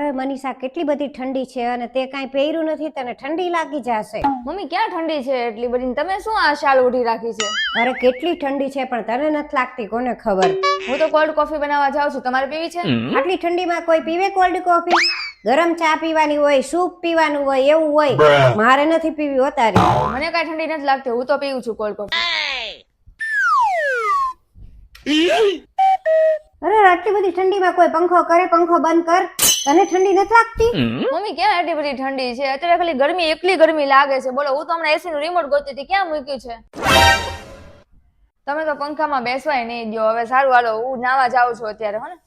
અરે મનીષા કેટલી બધી ઠંડી છે અને તે કાંઈ પહેર્યું નથી, તને ઠંડી લાગી જશે. મમ્મી ક્યાં ઠંડી છે એટલી બધી? તમે શું આ શાલ ઓઢી રાખી છે? અરે કેટલી ઠંડી છે પણ તને નથી લાગતી, કોને ખબર. હું તો કોલ્ડ કોફી બનાવવા જાઉં છું, તમારે પીવી છે? આટલી ઠંડીમાં કોઈ પીવે કોલ્ડ કોફી? ગરમ ચા પીવાની હોય, સૂપ પીવાનું હોય, એવું હોય. મારે નથી પીવી હો તારી. મને કાંઈ ઠંડી નથી લાગતી, હું તો પીવું છું કોલ્ડ કોફી. અરે આટલી બધી ઠંડીમાં કોઈ પંખો કરે? પંખો બંધ કર. તને ઠંડી નથી લાગતી? મમ્મી ક્યાં એટલી બધી ઠંડી છે? અત્યારે ખાલી ગરમી, એકલી ગરમી લાગે છે. બોલો, હું તો હમણાં એસી નું રિમોટ ગોતી હતી, ક્યાં મૂક્યું છે? તમે તો પંખામાં બેસવાય નહીં દો. હવે સારું હાલો, હું નાવા જાઉં છું અત્યારે, હો ને?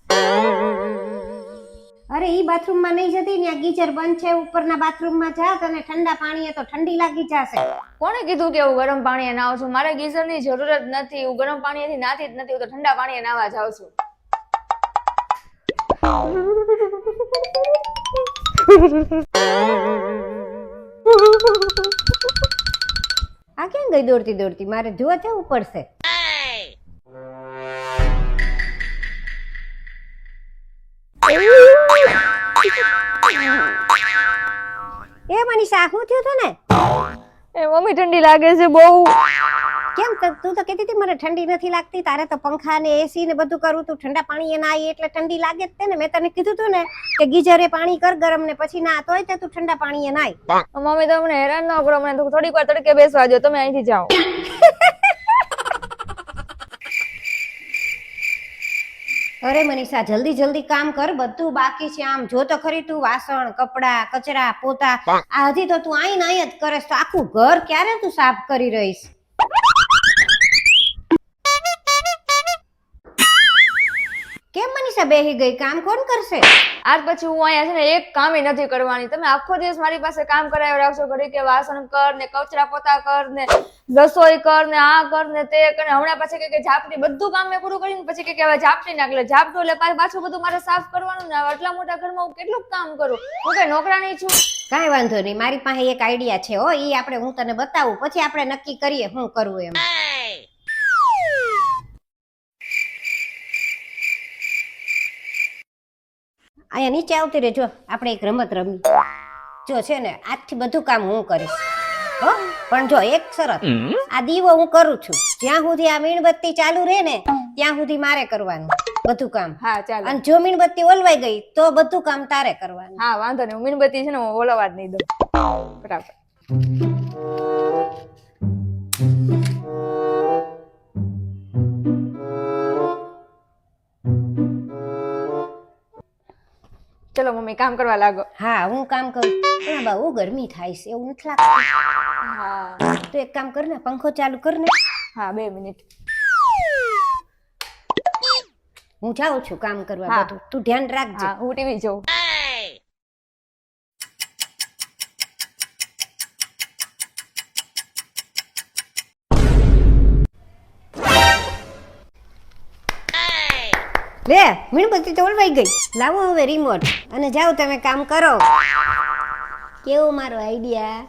અરે ઈ બાથરૂમમાં નહીં જતી, ત્યાં ગીઝર બંધ છે, ઉપરના બાથરૂમમાં જા, તને ઠંડા પાણીએ તો ઠંડી લાગી જશે. કોણે કીધું કે હું ગરમ પાણીએ નાવું છું? મારે ગીઝરની જરૂર જ નથી, હું ગરમ પાણીએથી નાતી જ નથી, હું તો ઠંડા પાણીએ નાવા જાઉં છું. આ ક્યાં ગઈ દોડતી દોડતી? મારે જોવા જવું પડશે. એ મનીષા, શું થયું તને? એ મમ્મી ઠંડી લાગે છે બહુ. કેમ તું તો કહેતી હતી મને ઠંડી નથી લાગતી, તારે તો પંખા ને એસી ને બધું કરવું, તું ઠંડા પાણીએ નાઈ એટલે ઠંડી લાગે જ તે ને. મેં તને કીધું તું ને કે ગીઝરે પાણી કર ગરમ ને પછી ના, તોય તે તું ઠંડા પાણીએ નાય. મમ્મી તો મને હેરાન ન કરો, મને થોડીક વાર તડકે બેસવા દો, તમે અહીંથી જાઓ. અરે મનીષા, જલ્દી જલ્દી કામ કર, બધું બાકી છે. આમ જો તો ખરી તું, વાસણ, કપડા, કચરા, પોતા, આ હજી તો તું આઈ જ કરે, તો આખું ઘર ક્યારે તું સાફ કરી રહીશ? કેમ મનીષા બેહી ગઈ? કામ કોણ કરશે? આજ પછી હું અહીંયા છે ને એક કામ નથી કરવાની. તમે આખો દિવસ મારી પાસે કામ કરાવી રાખશો, ઘડી કે વાસણ કર ને કચરા પોતા કર ને રસોઈ કર ને આ કર ને તે કર ને હમણાં પછી કે ઝાપટી, બધું કામ મેં પૂરું કરીને પછી કે હવે ઝાપટી નાખ. એટલે ઝાપટું એટલે પાછું બધું મારે સાફ કરવાનું ને. આટલા મોટા ઘરમાં હું કેટલું કામ કરું? હું કઈ નોકરાણી છું? કાંઈ વાંધો નહીં, મારી પાસે એક આઈડિયા છે હો, ઈ આપણે હું તને બતાવું, પછી આપણે નક્કી કરીએ શું કરવું એમ. અહીંયા નીચે આવતી રહેજો, આપણે એક રમત રમી. જો છે ને, આજથી બધું કામ હું કરીશ હો, પણ જો એક શરત, આ દીવો હું કરું છું જ્યાં સુધી આ મીણબત્તી ચાલુ રહે ને ત્યાં સુધી મારે કરવાનું બધું કામ. હા ચાલો. અને જો મીણબત્તી ઓલવાઈ ગઈ તો બધું કામ તારે કરવાનું. હા વાંધો નહીં, મીણબત્તી છે ને હું ઓલવા જ નહીં દઉં. બરાબર. ચલો મમ્મી, કામ કરવા લાગો. હા હું કામ કરું, પણ બહુ ગરમી થાય છે, એવું નથી લાગતું? હા તો એક કામ કર ને, પંખો ચાલુ કર ને. હા 2 મિનિટ. હું જાઉં છું કામ કરવા. હા. બધું તું ધ્યાન રાખજે. હા હું ટીવી જોઉં. લે, મીણબત્તી તો ઓલવાઈ ગઈ. લાવો હવે રિમોટ અને જાઓ તમે કામ કરો. કેવો મારો આઈડિયા?